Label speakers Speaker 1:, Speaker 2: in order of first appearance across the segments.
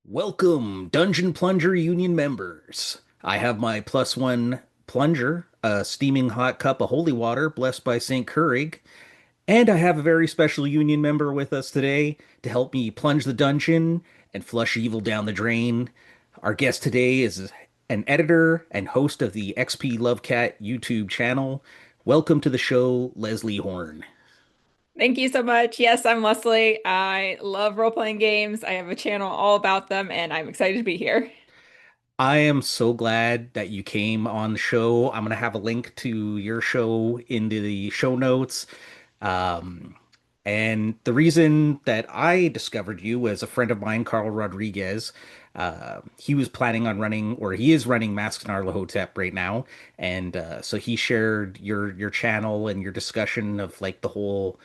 Speaker 1: Welcome, Dungeon Plunger Union members. I have my plus one plunger, a steaming hot cup of holy water blessed by St. Keurig, and I have a very special Union member with us today to help me plunge the dungeon and flush evil down the drain. Our guest today is an editor and host of the XP Lovecat YouTube channel. Welcome to the show, Leslie Horn.
Speaker 2: Thank you so much. Yes, I'm Leslie. I love role-playing games. I have a channel all about them, and I'm excited to be here.
Speaker 1: I am so glad that you came on the show. I'm going to have a link to your show into the show notes. Um, and the reason that I discovered you was a friend of mine, Carl Rodriguez. He was planning on running, or he is running Masks in Arlahotep right now, and so he shared your channel and your discussion of like the whole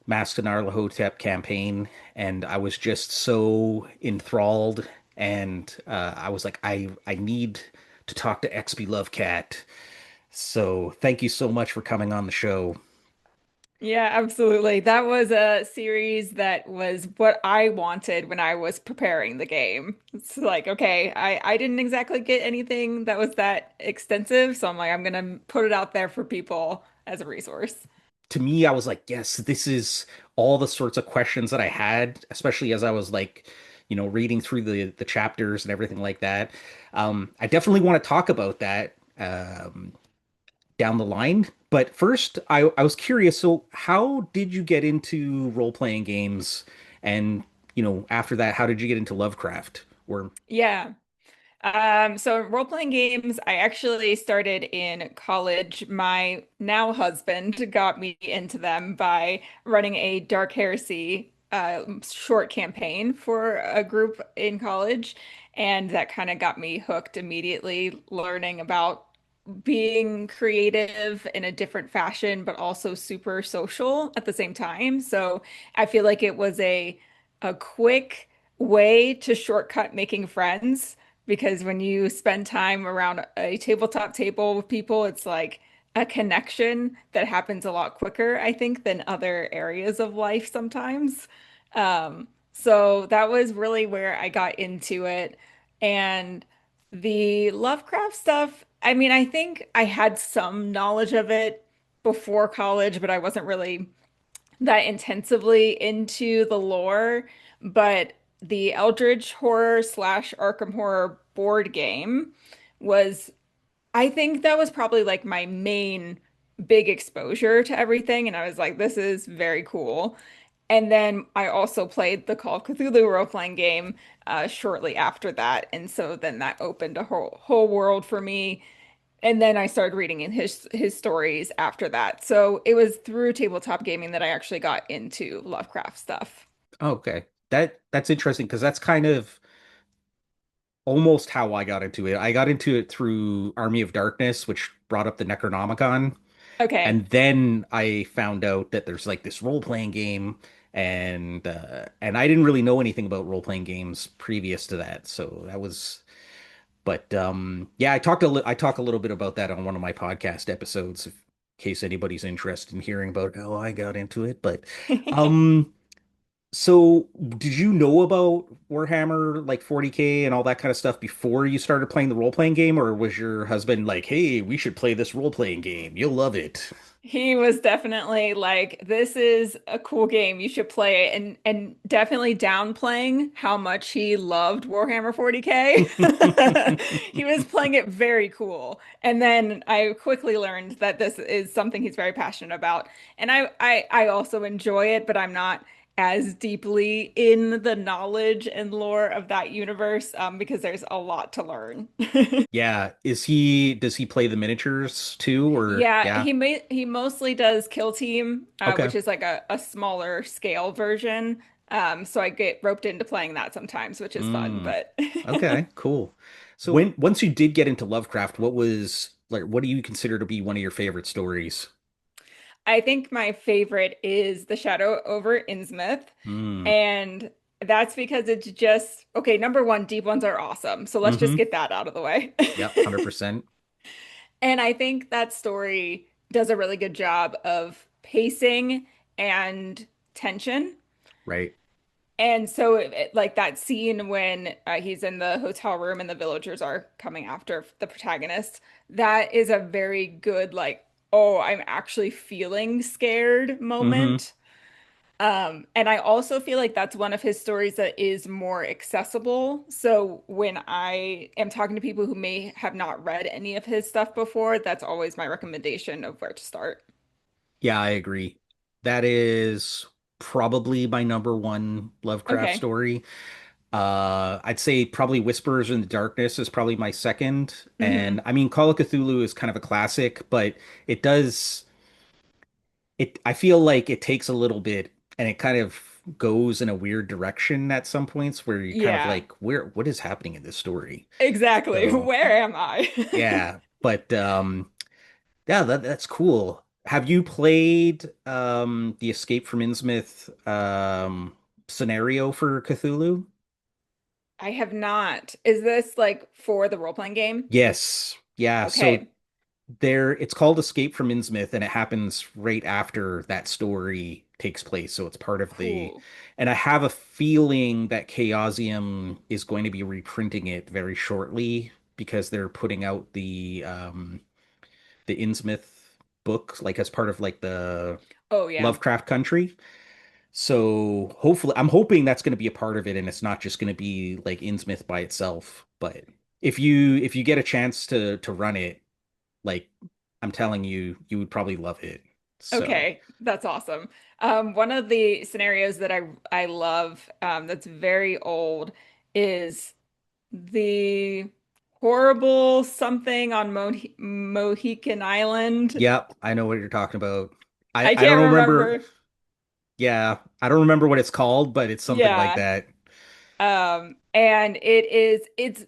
Speaker 1: Masked in Arlahotep campaign, and I was just so enthralled. And I was like, I need to talk to XB Lovecat. So thank you so much for coming on the show.
Speaker 2: Yeah, absolutely. That was a series that was what I wanted when I was preparing the game. It's like, okay, I didn't exactly get anything that was that extensive, so I'm like, I'm gonna put it out there for people as a resource.
Speaker 1: To me, I was like, yes, this is all the sorts of questions that I had, especially as I was like, reading through the chapters and everything like that. I definitely want to talk about that. Down the line. But first, I was curious. So, how did you get into role playing games? And, after that, how did you get into Lovecraft? Or,
Speaker 2: Yeah. So role-playing games, I actually started in college. My now husband got me into them by running a Dark Heresy short campaign for a group in college. And that kind of got me hooked immediately, learning about being creative in a different fashion, but also super social at the same time. So I feel like it was a quick way to shortcut making friends because when you spend time around a tabletop table with people, it's like a connection that happens a lot quicker, I think, than other areas of life sometimes. So that was really where I got into it. And the Lovecraft stuff, I mean, I think I had some knowledge of it before college, but I wasn't really that intensively into the lore, but the Eldritch Horror slash Arkham Horror board game was, I think that was probably like my main big exposure to everything. And I was like, this is very cool. And then I also played the Call of Cthulhu role-playing game shortly after that. And so then that opened a whole world for me. And then I started reading in his stories after that. So it was through tabletop gaming that I actually got into Lovecraft stuff.
Speaker 1: oh, okay. That's interesting because that's kind of almost how I got into it. I got into it through Army of Darkness, which brought up the Necronomicon.
Speaker 2: Okay.
Speaker 1: And then I found out that there's like this role-playing game, and I didn't really know anything about role-playing games previous to that. So that was But yeah, I talk a little bit about that on one of my podcast episodes, in case anybody's interested in hearing about how I got into it. But um, so did you know about Warhammer like 40K and all that kind of stuff before you started playing the role-playing game, or was your husband like, "Hey, we should play this role-playing game. You'll love it."
Speaker 2: He was definitely like, this is a cool game. You should play it. And definitely downplaying how much he loved Warhammer 40K. He was playing it very cool. And then I quickly learned that this is something he's very passionate about. And I also enjoy it, but I'm not as deeply in the knowledge and lore of that universe because there's a lot to learn.
Speaker 1: Yeah, does he play the miniatures too, or
Speaker 2: Yeah,
Speaker 1: yeah?
Speaker 2: he mostly does Kill Team,
Speaker 1: Okay.
Speaker 2: which is like a smaller scale version. So I get roped into playing that sometimes, which is fun.
Speaker 1: Mm,
Speaker 2: But
Speaker 1: okay, cool. So when once you did get into Lovecraft, what do you consider to be one of your favorite stories?
Speaker 2: I think my favorite is The Shadow over Innsmouth,
Speaker 1: Mm,
Speaker 2: and that's because it's just okay. Number one, deep ones are awesome, so let's just
Speaker 1: mm-hmm.
Speaker 2: get that out of the way.
Speaker 1: Yep, 100%.
Speaker 2: And I think that story does a really good job of pacing and tension.
Speaker 1: Right.
Speaker 2: And so, like that scene when he's in the hotel room and the villagers are coming after the protagonist, that is a very good, like, oh, I'm actually feeling scared
Speaker 1: Hmm.
Speaker 2: moment. And I also feel like that's one of his stories that is more accessible. So when I am talking to people who may have not read any of his stuff before, that's always my recommendation of where to start.
Speaker 1: Yeah, I agree. That is probably my number one Lovecraft
Speaker 2: Okay.
Speaker 1: story. I'd say probably Whispers in the Darkness is probably my second. And
Speaker 2: Hmm.
Speaker 1: I mean, Call of Cthulhu is kind of a classic, but it does I feel like it takes a little bit and it kind of goes in a weird direction at some points where you're kind of
Speaker 2: Yeah,
Speaker 1: like, what is happening in this story?
Speaker 2: exactly.
Speaker 1: So
Speaker 2: Where am I?
Speaker 1: yeah, but yeah, that's cool. Have you played the Escape from Innsmouth scenario for Cthulhu?
Speaker 2: I have not. Is this like for the role-playing game?
Speaker 1: Yes. Yeah, so
Speaker 2: Okay,
Speaker 1: it's called Escape from Innsmouth and it happens right after that story takes place. So it's part of the
Speaker 2: cool.
Speaker 1: and I have a feeling that Chaosium is going to be reprinting it very shortly because they're putting out the Innsmouth book like as part of like the
Speaker 2: Oh yeah.
Speaker 1: Lovecraft country. So hopefully, I'm hoping that's going to be a part of it, and it's not just going to be like Innsmouth by itself. But if you get a chance to run it, like I'm telling you, you would probably love it. So,
Speaker 2: Okay, that's awesome. One of the scenarios that I love that's very old is the horrible something on Mohican Island.
Speaker 1: yep, I know what you're talking about. I
Speaker 2: I
Speaker 1: I don't
Speaker 2: can't
Speaker 1: remember.
Speaker 2: remember.
Speaker 1: Yeah, I don't remember what it's called, but it's something like
Speaker 2: Yeah.
Speaker 1: that.
Speaker 2: And it's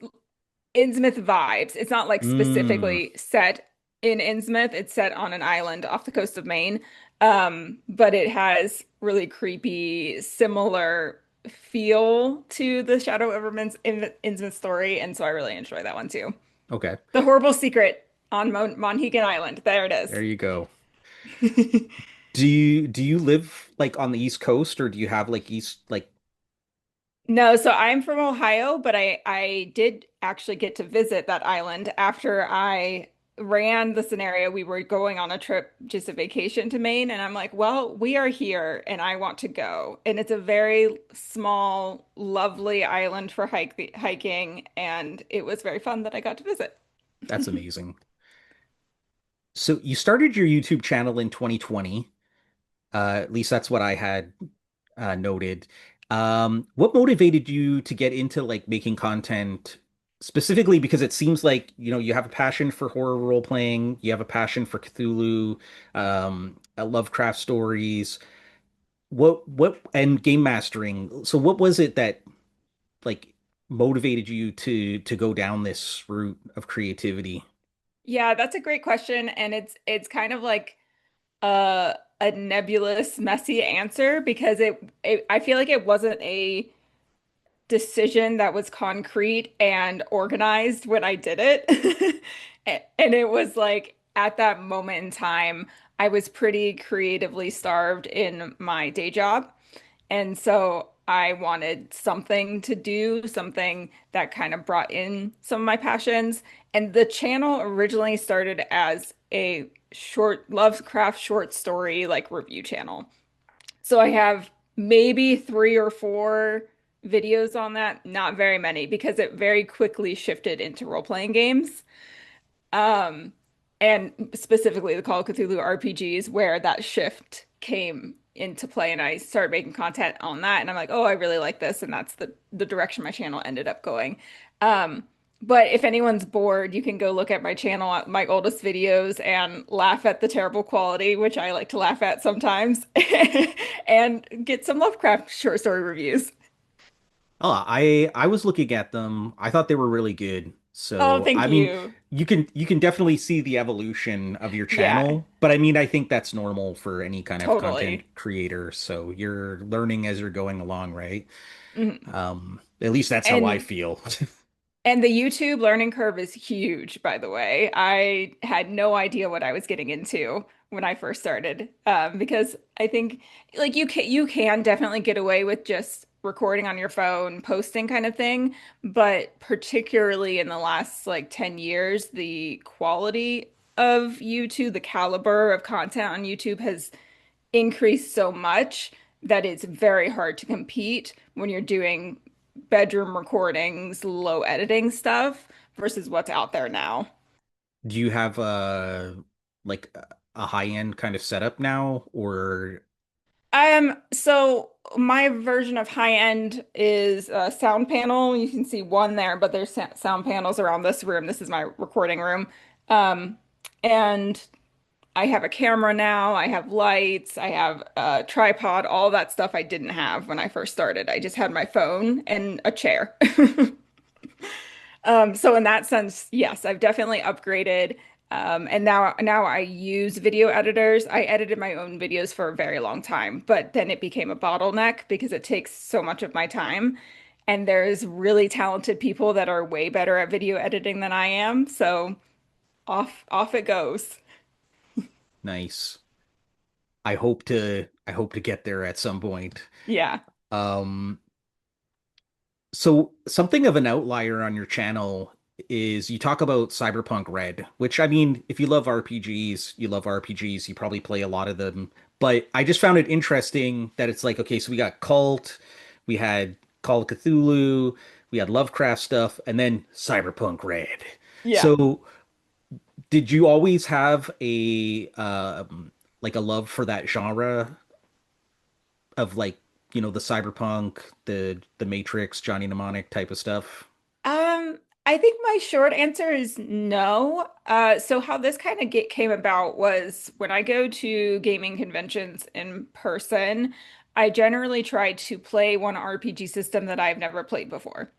Speaker 2: Innsmouth vibes. It's not like
Speaker 1: Mm,
Speaker 2: specifically set in Innsmouth. It's set on an island off the coast of Maine. But it has really creepy, similar feel to the Shadow over Innsmouth story, and so I really enjoy that one too.
Speaker 1: okay,
Speaker 2: The Horrible Secret on Monhegan Island. There it
Speaker 1: there
Speaker 2: is.
Speaker 1: you go. Do you live like on the East Coast, or do you have like East like?
Speaker 2: No, so I'm from Ohio, but I did actually get to visit that island after I ran the scenario. We were going on a trip, just a vacation to Maine, and I'm like, well, we are here and I want to go. And it's a very small, lovely island for hiking, and it was very fun that I got to visit.
Speaker 1: That's amazing. So you started your YouTube channel in 2020. At least that's what I had noted. What motivated you to get into like making content specifically? Because it seems like, you have a passion for horror role playing, you have a passion for Cthulhu, Lovecraft stories. And game mastering. So what was it that like motivated you to go down this route of creativity?
Speaker 2: Yeah, that's a great question, and it's kind of like a nebulous, messy answer because it I feel like it wasn't a decision that was concrete and organized when I did it. And it was like at that moment in time, I was pretty creatively starved in my day job. And so I wanted something to do, something that kind of brought in some of my passions. And the channel originally started as a short Lovecraft short story like review channel. So I have maybe three or four videos on that, not very many, because it very quickly shifted into role-playing games. Um, and specifically the Call of Cthulhu RPGs, where that shift came into play, and I started making content on that, and I'm like, oh, I really like this, and that's the direction my channel ended up going. Um, but if anyone's bored, you can go look at my channel, at my oldest videos, and laugh at the terrible quality, which I like to laugh at sometimes, and get some Lovecraft short story reviews.
Speaker 1: Oh, I was looking at them. I thought they were really good.
Speaker 2: Oh,
Speaker 1: So,
Speaker 2: thank
Speaker 1: I mean,
Speaker 2: you.
Speaker 1: you can definitely see the evolution of your
Speaker 2: Yeah,
Speaker 1: channel, but I mean, I think that's normal for any kind of content
Speaker 2: totally.
Speaker 1: creator. So, you're learning as you're going along, right?
Speaker 2: Mhm.
Speaker 1: At least that's how I
Speaker 2: And
Speaker 1: feel.
Speaker 2: And the YouTube learning curve is huge, by the way. I had no idea what I was getting into when I first started, because I think like you can definitely get away with just recording on your phone, posting kind of thing. But particularly in the last like 10 years, the quality of YouTube, the caliber of content on YouTube has increased so much that it's very hard to compete when you're doing bedroom recordings, low editing stuff versus what's out there now.
Speaker 1: Do you have like a high-end kind of setup now, or
Speaker 2: So my version of high end is a sound panel. You can see one there, but there's sound panels around this room. This is my recording room. Um, and I have a camera now. I have lights. I have a tripod, all that stuff I didn't have when I first started. I just had my phone and a chair. So in that sense, yes, I've definitely upgraded. And now I use video editors. I edited my own videos for a very long time, but then it became a bottleneck because it takes so much of my time. And there's really talented people that are way better at video editing than I am. So off it goes.
Speaker 1: nice? I hope to get there at some point.
Speaker 2: Yeah.
Speaker 1: Um, so something of an outlier on your channel is you talk about Cyberpunk Red, which I mean, if you love RPGs, you love RPGs, you probably play a lot of them. But I just found it interesting that it's like, okay, so we got Cult, we had Call of Cthulhu, we had Lovecraft stuff, and then Cyberpunk Red.
Speaker 2: Yeah.
Speaker 1: So did you always have a like a love for that genre of like, the cyberpunk, the Matrix, Johnny Mnemonic type of stuff?
Speaker 2: I think my short answer is no. So how this kind of get came about was when I go to gaming conventions in person, I generally try to play one RPG system that I've never played before.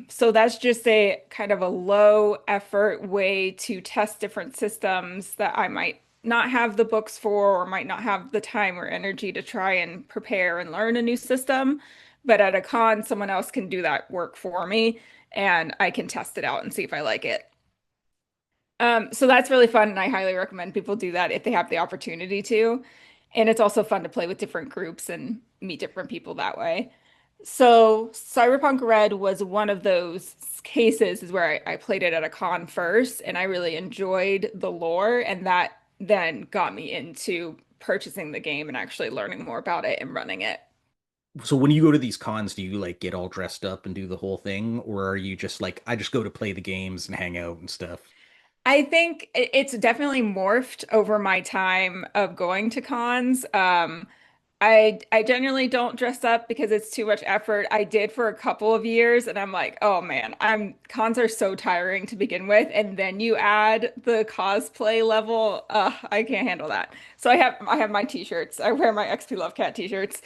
Speaker 2: So that's just a kind of a low effort way to test different systems that I might not have the books for or might not have the time or energy to try and prepare and learn a new system. But at a con, someone else can do that work for me and I can test it out and see if I like it. So that's really fun, and I highly recommend people do that if they have the opportunity to. And it's also fun to play with different groups and meet different people that way. So Cyberpunk Red was one of those cases is where I played it at a con first, and I really enjoyed the lore, and that then got me into purchasing the game and actually learning more about it and running it.
Speaker 1: So when you go to these cons, do you like get all dressed up and do the whole thing, or are you just like, I just go to play the games and hang out and stuff?
Speaker 2: I think it's definitely morphed over my time of going to cons. I generally don't dress up because it's too much effort. I did for a couple of years, and I'm like, oh man, I'm cons are so tiring to begin with, and then you add the cosplay level. I can't handle that. So I have my t-shirts. I wear my XP Lovecat t-shirts.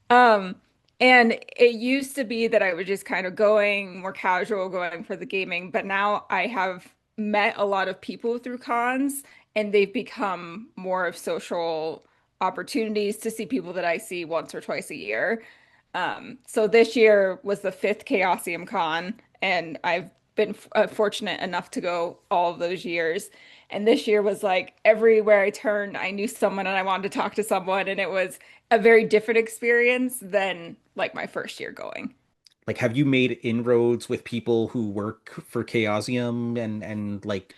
Speaker 2: Um, and it used to be that I was just kind of going more casual, going for the gaming, but now I have met a lot of people through cons, and they've become more of social opportunities to see people that I see once or twice a year. So this year was the fifth Chaosium Con, and I've been fortunate enough to go all of those years. And this year was like everywhere I turned, I knew someone and I wanted to talk to someone, and it was a very different experience than like my first year going.
Speaker 1: Like, have you made inroads with people who work for Chaosium and like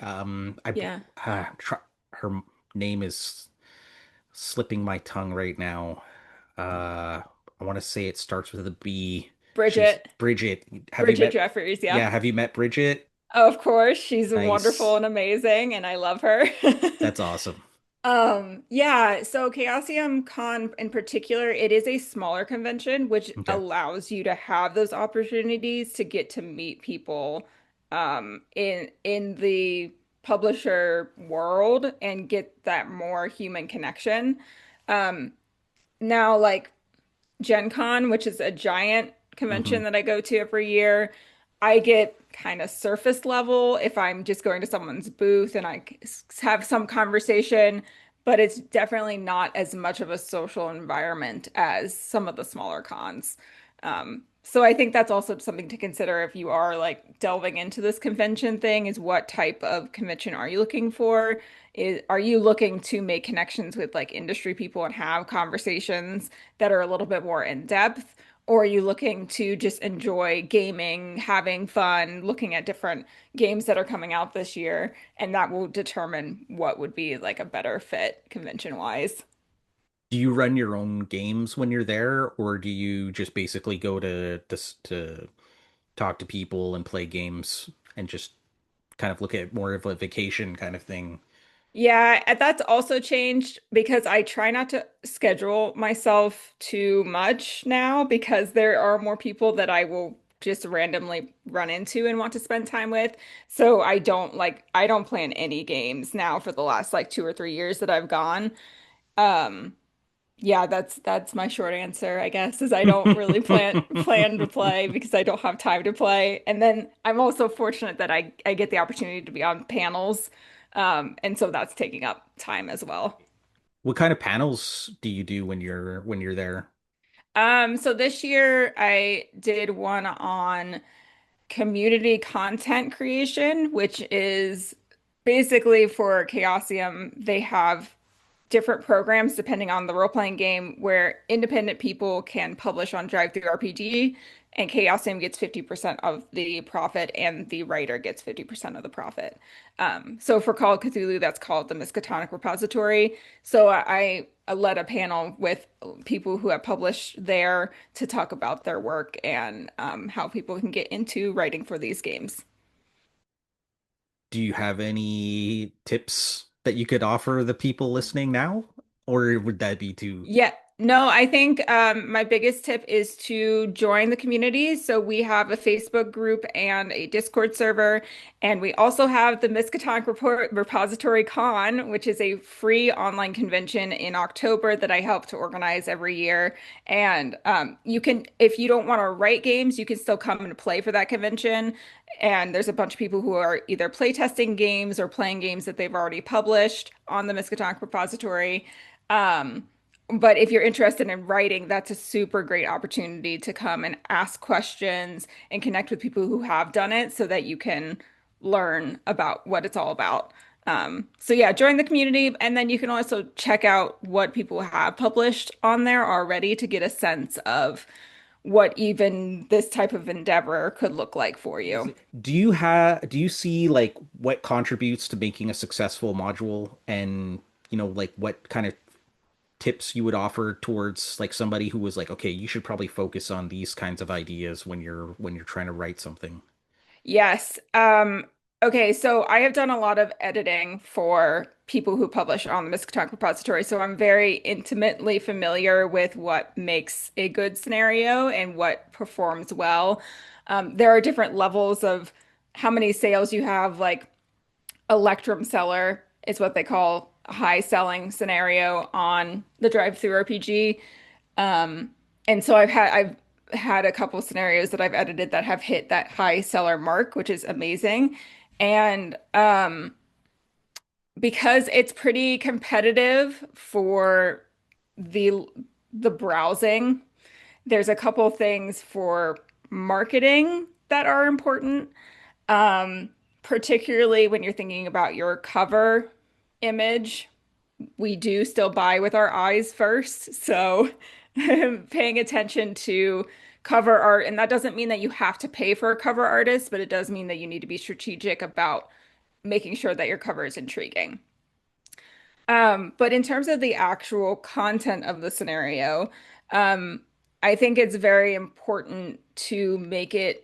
Speaker 2: Yeah.
Speaker 1: her name is slipping my tongue right now. I want to say it starts with a B. She's
Speaker 2: Bridget,
Speaker 1: Bridget. Have you
Speaker 2: Bridget
Speaker 1: met?
Speaker 2: Jeffries, yeah.
Speaker 1: Yeah, have you met Bridget?
Speaker 2: Of course, she's wonderful
Speaker 1: Nice.
Speaker 2: and amazing, and I love her.
Speaker 1: That's awesome.
Speaker 2: Yeah, so Chaosium Con in particular, it is a smaller convention, which
Speaker 1: Okay.
Speaker 2: allows you to have those opportunities to get to meet people in the publisher world and get that more human connection. Um, Now, like Gen Con, which is a giant
Speaker 1: Hmm.
Speaker 2: convention that I go to every year, I get kind of surface level if I'm just going to someone's booth and have some conversation, but it's definitely not as much of a social environment as some of the smaller cons. So I think that's also something to consider if you are like delving into this convention thing is what type of convention are you looking for? Are you looking to make connections with like industry people and have conversations that are a little bit more in depth? Or are you looking to just enjoy gaming, having fun, looking at different games that are coming out this year? And that will determine what would be like a better fit convention wise.
Speaker 1: Do you run your own games when you're there, or do you just basically go to talk to people and play games and just kind of look at more of a vacation kind of thing?
Speaker 2: Yeah, and that's also changed because I try not to schedule myself too much now because there are more people that I will just randomly run into and want to spend time with. So I don't plan any games now for the last like 2 or 3 years that I've gone. Um yeah, that's my short answer, I guess, is I don't really plan to play because I don't have time to play. And then I'm also fortunate that I get the opportunity to be on panels. And so that's taking up time as well.
Speaker 1: What kind of panels do you do when you're there?
Speaker 2: So this year I did one on community content creation, which is basically for Chaosium, they have different programs depending on the role-playing game where independent people can publish on Drive-Thru RPG and Chaosium gets 50% of the profit and the writer gets 50% of the profit. So for Call of Cthulhu, that's called the Miskatonic Repository. So I led a panel with people who have published there to talk about their work and how people can get into writing for these games.
Speaker 1: Do you have any tips that you could offer the people listening now? Or would that be too...
Speaker 2: Yeah, no, I think my biggest tip is to join the community. So we have a Facebook group and a Discord server, and we also have the Miskatonic Repository Con, which is a free online convention in October that I help to organize every year. And you can, if you don't want to write games, you can still come and play for that convention. And there's a bunch of people who are either playtesting games or playing games that they've already published on the Miskatonic Repository. Um, but if you're interested in writing, that's a super great opportunity to come and ask questions and connect with people who have done it so that you can learn about what it's all about. So yeah, join the community and then you can also check out what people have published on there already to get a sense of what even this type of endeavor could look like for you.
Speaker 1: Do you see like what contributes to making a successful module and like what kind of tips you would offer towards like somebody who was like, okay, you should probably focus on these kinds of ideas when you're trying to write something?
Speaker 2: Yes. Okay, so I have done a lot of editing for people who publish on the Miskatonic Repository, so I'm very intimately familiar with what makes a good scenario and what performs well. There are different levels of how many sales you have, like Electrum Seller is what they call a high selling scenario on the Drive-Thru RPG. Um, and so I've had a couple scenarios that I've edited that have hit that high seller mark, which is amazing. And because it's pretty competitive for the the browsing, there's a couple things for marketing that are important. Um, Particularly when you're thinking about your cover image, we do still buy with our eyes first. So paying attention to cover art, and that doesn't mean that you have to pay for a cover artist, but it does mean that you need to be strategic about making sure that your cover is intriguing. But in terms of the actual content of the scenario, um, I think it's very important to make it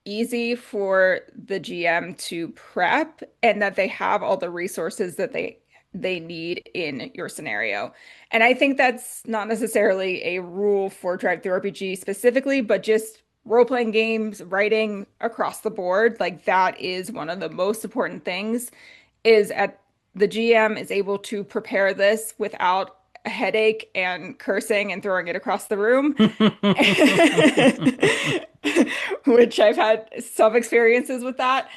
Speaker 2: easy for the GM to prep and that they have all the resources that they need in your scenario. And I think that's not necessarily a rule for Drive-Thru RPG specifically, but just role-playing games, writing across the board, like that is one of the most important things is at the GM is able to prepare this without a headache and cursing and throwing it across the room. Which I've had some experiences with that.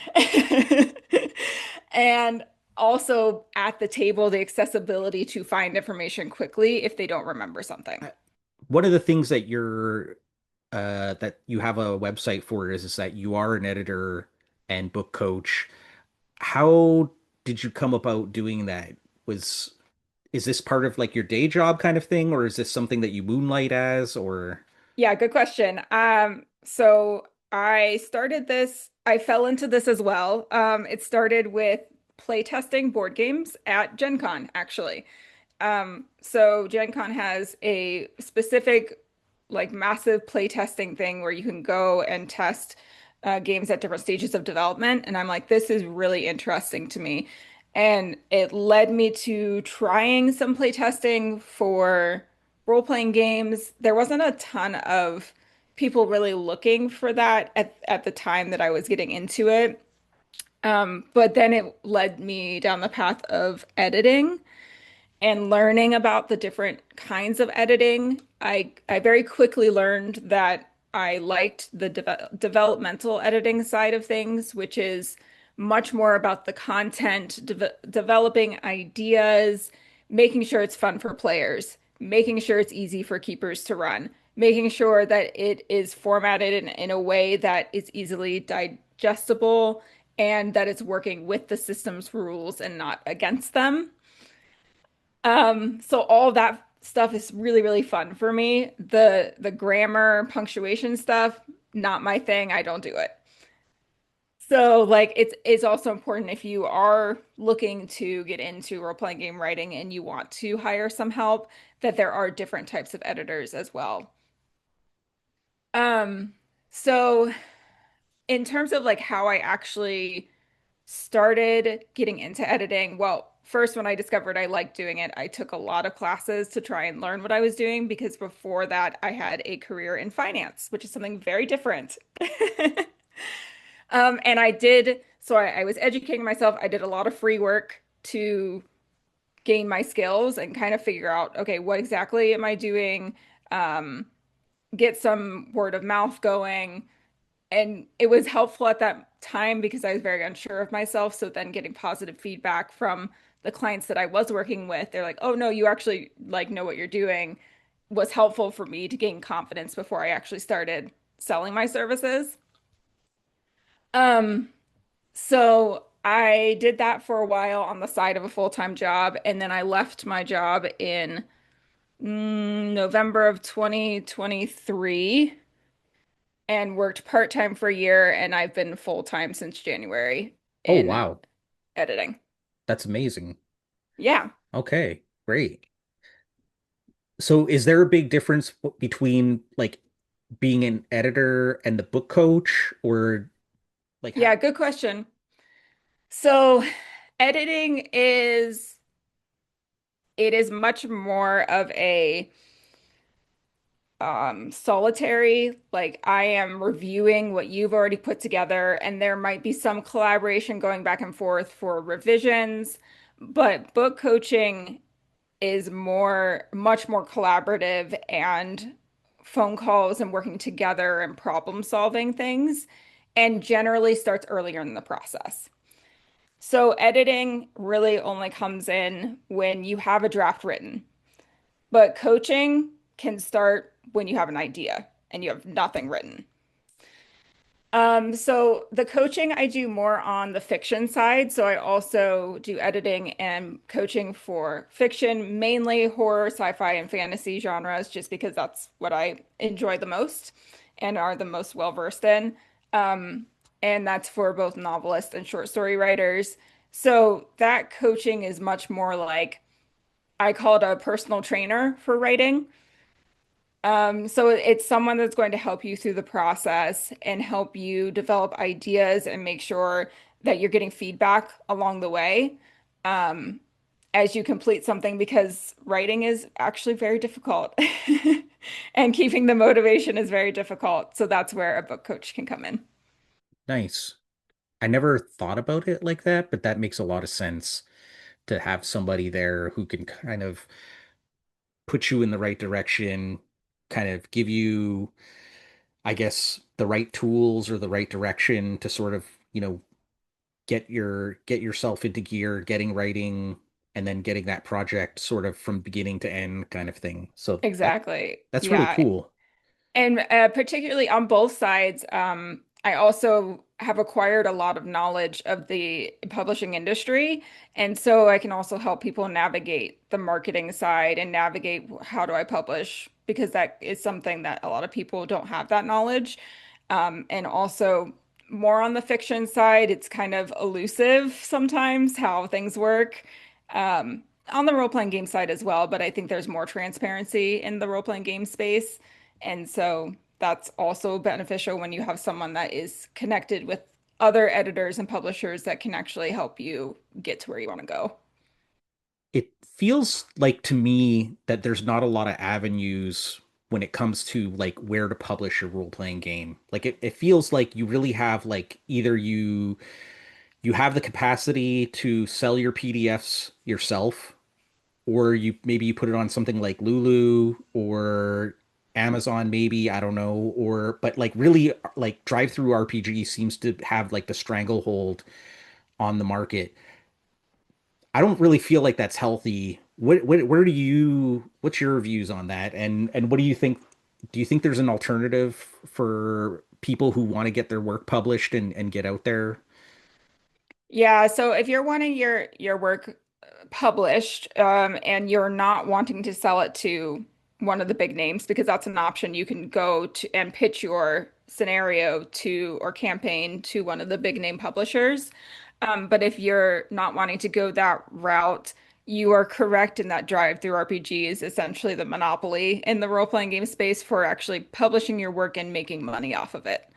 Speaker 2: And also at the table, the accessibility to find information quickly if they don't remember something.
Speaker 1: One of the things that that you have a website for is that you are an editor and book coach. How did you come about doing that? Was Is this part of like your day job kind of thing, or is this something that you moonlight as, or...
Speaker 2: Yeah, good question. So I fell into this as well. It started with playtesting board games at Gen Con, actually. So Gen Con has a specific, like massive playtesting thing where you can go and test games at different stages of development. And I'm like, this is really interesting to me. And it led me to trying some playtesting for role-playing games. There wasn't a ton of people really looking for that at the time that I was getting into it. But then it led me down the path of editing and learning about the different kinds of editing. I very quickly learned that I liked the developmental editing side of things, which is much more about the content, developing ideas, making sure it's fun for players, making sure it's easy for keepers to run, making sure that it is formatted in a way that is easily digestible and that it's working with the system's rules and not against them. So all that stuff is really, really fun for me. The grammar, punctuation stuff, not my thing. I don't do it. So like it's also important if you are looking to get into role-playing game writing and you want to hire some help, that there are different types of editors as well. Um, so in terms of like how I actually started getting into editing, well, first, when I discovered I liked doing it, I took a lot of classes to try and learn what I was doing because before that, I had a career in finance, which is something very different. And I did, so I was educating myself. I did a lot of free work to gain my skills and kind of figure out, okay, what exactly am I doing? Um, get some word of mouth going, and it was helpful at that time because I was very unsure of myself. So then getting positive feedback from the clients that I was working with, they're like, "Oh no, you actually like know what you're doing," was helpful for me to gain confidence before I actually started selling my services. Um, so I did that for a while on the side of a full-time job, and then I left my job in November of 2023 and worked part-time for a year, and I've been full-time since January
Speaker 1: Oh,
Speaker 2: in
Speaker 1: wow.
Speaker 2: editing.
Speaker 1: That's amazing.
Speaker 2: Yeah.
Speaker 1: Okay, great. So is there a big difference between like being an editor and the book coach or like how?
Speaker 2: Yeah, good question. So editing is it is much more of a solitary, like I am reviewing what you've already put together, and there might be some collaboration going back and forth for revisions, but book coaching is much more collaborative and phone calls and working together and problem solving things, and generally starts earlier in the process. So editing really only comes in when you have a draft written, but coaching can start when you have an idea and you have nothing written. So the coaching I do more on the fiction side. So I also do editing and coaching for fiction, mainly horror, sci-fi, and fantasy genres, just because that's what I enjoy the most and are the most well-versed in. Um, and that's for both novelists and short story writers. So that coaching is much more like I call it a personal trainer for writing. So it's someone that's going to help you through the process and help you develop ideas and make sure that you're getting feedback along the way, um, as you complete something because writing is actually very difficult and keeping the motivation is very difficult. So that's where a book coach can come in.
Speaker 1: Nice. I never thought about it like that, but that makes a lot of sense to have somebody there who can kind of put you in the right direction, kind of give you, I guess, the right tools or the right direction to sort of, get yourself into gear, getting writing, and then getting that project sort of from beginning to end kind of thing. So
Speaker 2: Exactly.
Speaker 1: that's really
Speaker 2: Yeah.
Speaker 1: cool.
Speaker 2: And particularly on both sides, I also have acquired a lot of knowledge of the publishing industry. And so I can also help people navigate the marketing side and navigate how do I publish because that is something that a lot of people don't have that knowledge. And also more on the fiction side, it's kind of elusive sometimes how things work. On the role-playing game side as well, but I think there's more transparency in the role-playing game space. And so that's also beneficial when you have someone that is connected with other editors and publishers that can actually help you get to where you want to go.
Speaker 1: It feels like to me that there's not a lot of avenues when it comes to like where to publish a role-playing game. Like it feels like you really have like either you have the capacity to sell your PDFs yourself, or you maybe you put it on something like Lulu or Amazon, maybe, I don't know, or but like really like drive through RPG seems to have like the stranglehold on the market. I don't really feel like that's healthy. Where do you, what's your views on that? And what do you think? Do you think there's an alternative for people who want to get their work published and get out there?
Speaker 2: Yeah, so if you're wanting your work published, and you're not wanting to sell it to one of the big names, because that's an option, you can go to and pitch your scenario to or campaign to one of the big name publishers. But if you're not wanting to go that route, you are correct in that drive-through RPG is essentially the monopoly in the role-playing game space for actually publishing your work and making money off of it.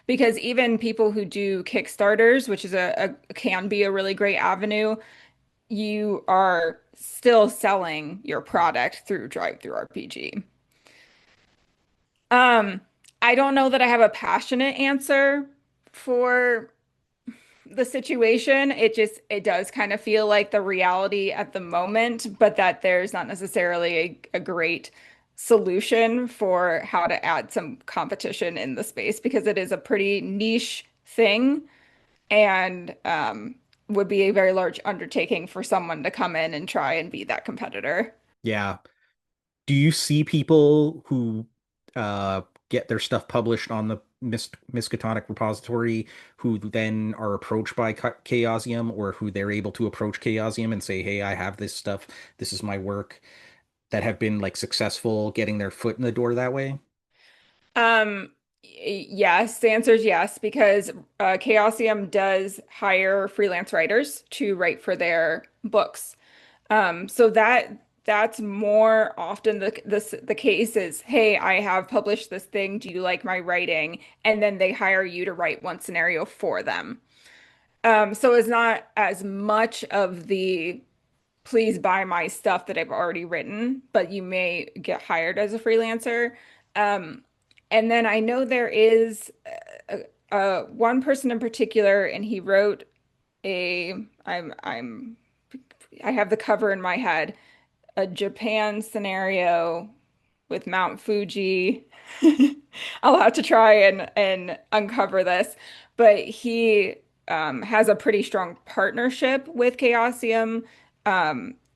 Speaker 2: Because even people who do Kickstarters, which is a can be a really great avenue, you are still selling your product through drive-through RPG. Um, I don't know that I have a passionate answer for the situation. It does kind of feel like the reality at the moment, but that there's not necessarily a great solution for how to add some competition in the space because it is a pretty niche thing and would be a very large undertaking for someone to come in and try and be that competitor.
Speaker 1: Yeah. Do you see people who uh, get their stuff published on the Miskatonic repository who then are approached by Chaosium, or who they're able to approach Chaosium and say, "Hey, I have this stuff. This is my work," that have been like successful getting their foot in the door that way?
Speaker 2: Yes, the answer is yes, because Chaosium does hire freelance writers to write for their books. So that's more often the case is, hey, I have published this thing. Do you like my writing? And then they hire you to write one scenario for them. So it's not as much of the please buy my stuff that I've already written, but you may get hired as a freelancer. Um, and then I know there is one person in particular, and he wrote a I have the cover in my head, a Japan scenario with Mount Fuji. I'll have to try and uncover this, but he has a pretty strong partnership with Chaosium,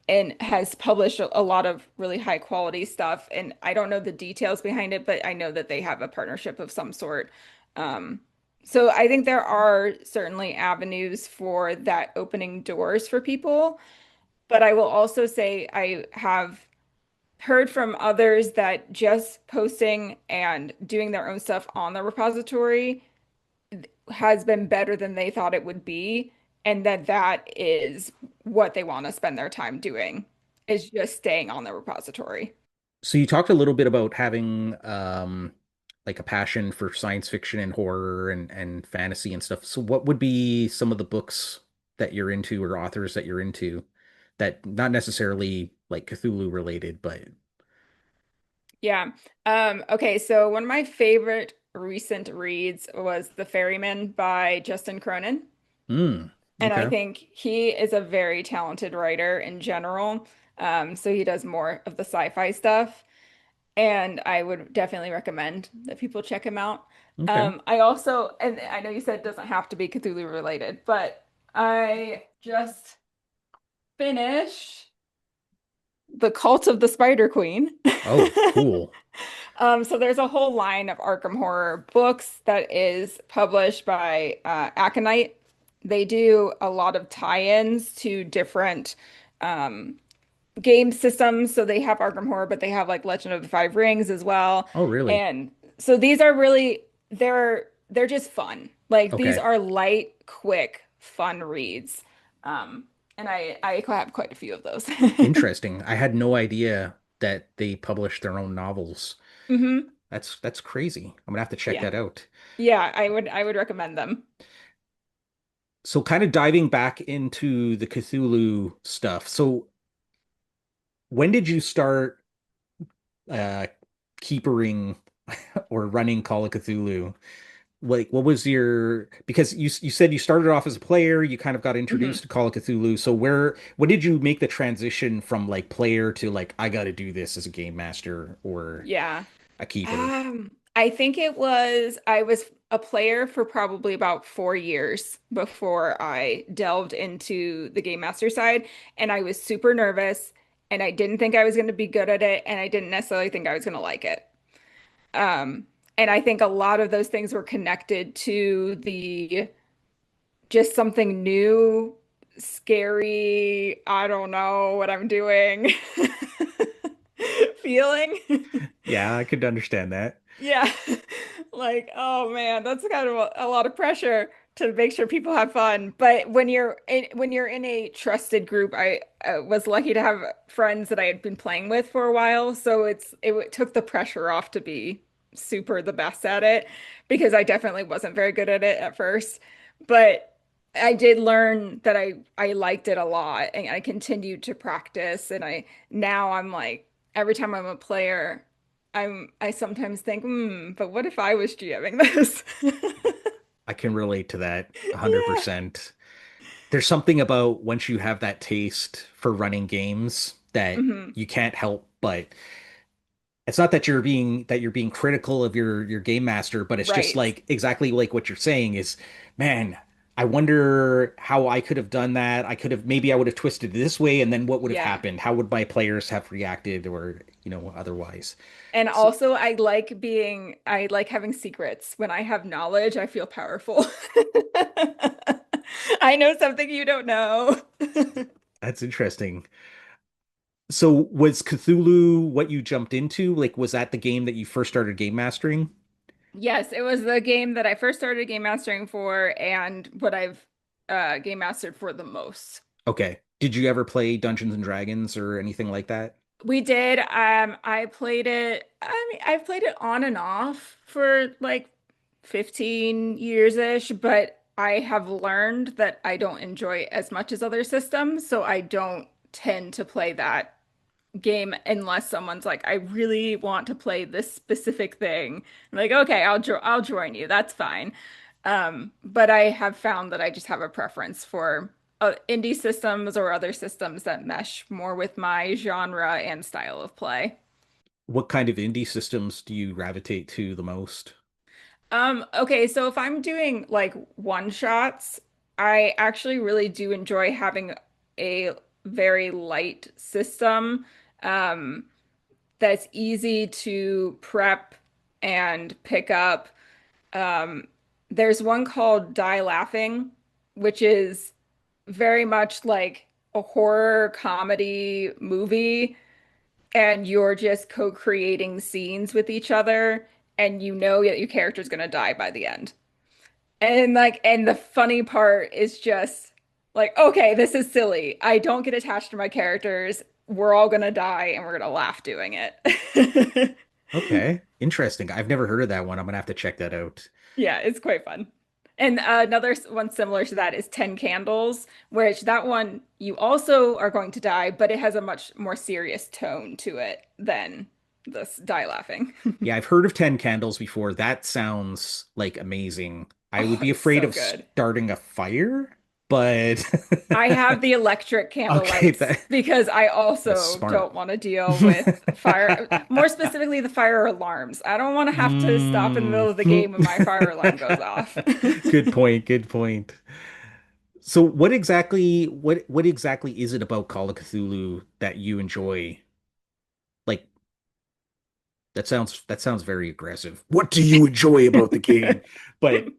Speaker 2: and has published a lot of really high quality stuff. And I don't know the details behind it, but I know that they have a partnership of some sort. Um, so I think there are certainly avenues for that opening doors for people. But I will also say I have heard from others that just posting and doing their own stuff on the repository has been better than they thought it would be, and that is what they want to spend their time doing, is just staying on the repository.
Speaker 1: So you talked a little bit about having like a passion for science fiction and horror and fantasy and stuff. So what would be some of the books that you're into, or authors that you're into, that not necessarily like Cthulhu related, but
Speaker 2: Yeah. Okay, so one of my favorite recent reads was The Ferryman by Justin Cronin. And I
Speaker 1: okay.
Speaker 2: think he is a very talented writer in general. So he does more of the sci-fi stuff. And I would definitely recommend that people check him out.
Speaker 1: Okay.
Speaker 2: I also, and I know you said it doesn't have to be Cthulhu related, but I just finished The Cult of the Spider Queen.
Speaker 1: Oh, cool.
Speaker 2: So there's a whole line of Arkham Horror books that is published by Aconite. They do a lot of tie-ins to different game systems. So they have Arkham Horror, but they have like Legend of the Five Rings as well.
Speaker 1: Oh, really?
Speaker 2: And so these are really they're just fun. Like these
Speaker 1: Okay.
Speaker 2: are light, quick, fun reads. Um, and I have quite a few of those.
Speaker 1: Interesting. I had no idea that they published their own novels.
Speaker 2: hmm
Speaker 1: That's crazy. I'm gonna have to check
Speaker 2: Yeah.
Speaker 1: that out.
Speaker 2: Yeah, I would recommend them.
Speaker 1: So kind of diving back into the Cthulhu stuff. So when did you start uh keepering or running Call of Cthulhu? Like what was your, because you said you started off as a player, you kind of got introduced
Speaker 2: hmm
Speaker 1: to Call of Cthulhu. So when did you make the transition from like player to like I got to do this as a game master or
Speaker 2: Yeah.
Speaker 1: a keeper?
Speaker 2: I think I was a player for probably about 4 years before I delved into the game master side, and I was super nervous, and I didn't think I was going to be good at it, and I didn't necessarily think I was going to like it. Um, and I think a lot of those things were connected to the just something new, scary, I don't know what I'm doing feeling.
Speaker 1: Yeah, I could understand that.
Speaker 2: Yeah. Like, oh man, that's kind of a lot of pressure to make sure people have fun. But when you're in a trusted group, I was lucky to have friends that I had been playing with for a while, so took the pressure off to be super the best at it because I definitely wasn't very good at it at first. But I did learn that I liked it a lot and I continued to practice and I now I'm like every time I'm a player I sometimes think, but what if I was GMing this?
Speaker 1: I can relate to that
Speaker 2: Yeah.
Speaker 1: 100%. There's something about once you have that taste for running games that
Speaker 2: hmm
Speaker 1: you can't help but it's not that you're being critical of your game master, but it's just
Speaker 2: Right.
Speaker 1: like exactly like what you're saying is, man, I wonder how I could have done that. I could have maybe I would have twisted it this way, and then what would have
Speaker 2: Yeah.
Speaker 1: happened? How would my players have reacted, or otherwise?
Speaker 2: And
Speaker 1: So
Speaker 2: also I like having secrets. When I have knowledge, I feel powerful. I know something you don't know.
Speaker 1: that's interesting. So was Cthulhu what you jumped into? Like, was that the game that you first started game mastering?
Speaker 2: Yes, it was the game that I first started game mastering for and what I've game mastered for the most.
Speaker 1: Okay. Did you ever play Dungeons and Dragons or anything like that?
Speaker 2: We did. I played it. I mean, I've played it on and off for like 15 years-ish, but I have learned that I don't enjoy it as much as other systems, so I don't tend to play that game unless someone's like, I really want to play this specific thing. I'm like, okay, I'll join you. That's fine. But I have found that I just have a preference for indie systems or other systems that mesh more with my genre and style of play.
Speaker 1: What kind of indie systems do you gravitate to the most?
Speaker 2: Okay, so if I'm doing like one shots, I actually really do enjoy having a very light system. Um, that's easy to prep and pick up. Um, there's one called Die Laughing, which is very much like a horror comedy movie, and you're just co-creating scenes with each other, and you know that your character's gonna die by the end. And the funny part is just like, okay, this is silly. I don't get attached to my characters. We're all gonna die and we're gonna laugh doing it.
Speaker 1: Okay, interesting. I've never heard of that one. I'm gonna have to check that out.
Speaker 2: Yeah, it's quite fun. And another one similar to that is 10 Candles, which that one you also are going to die, but it has a much more serious tone to it than this Die Laughing.
Speaker 1: Yeah, I've heard of 10 Candles before. That sounds like amazing. I would
Speaker 2: Oh,
Speaker 1: be
Speaker 2: it's
Speaker 1: afraid
Speaker 2: so
Speaker 1: of
Speaker 2: good.
Speaker 1: starting a fire, but
Speaker 2: I have the electric candle
Speaker 1: okay,
Speaker 2: lights
Speaker 1: that
Speaker 2: because I
Speaker 1: that's
Speaker 2: also
Speaker 1: smart.
Speaker 2: don't want to deal with fire, more specifically the fire alarms. I don't want to have to stop in the
Speaker 1: Mm.
Speaker 2: middle of the game when my fire alarm goes off.
Speaker 1: Good point, good point. So what exactly is it about Call of Cthulhu that you enjoy? Like that sounds very aggressive. What do you enjoy about the game? But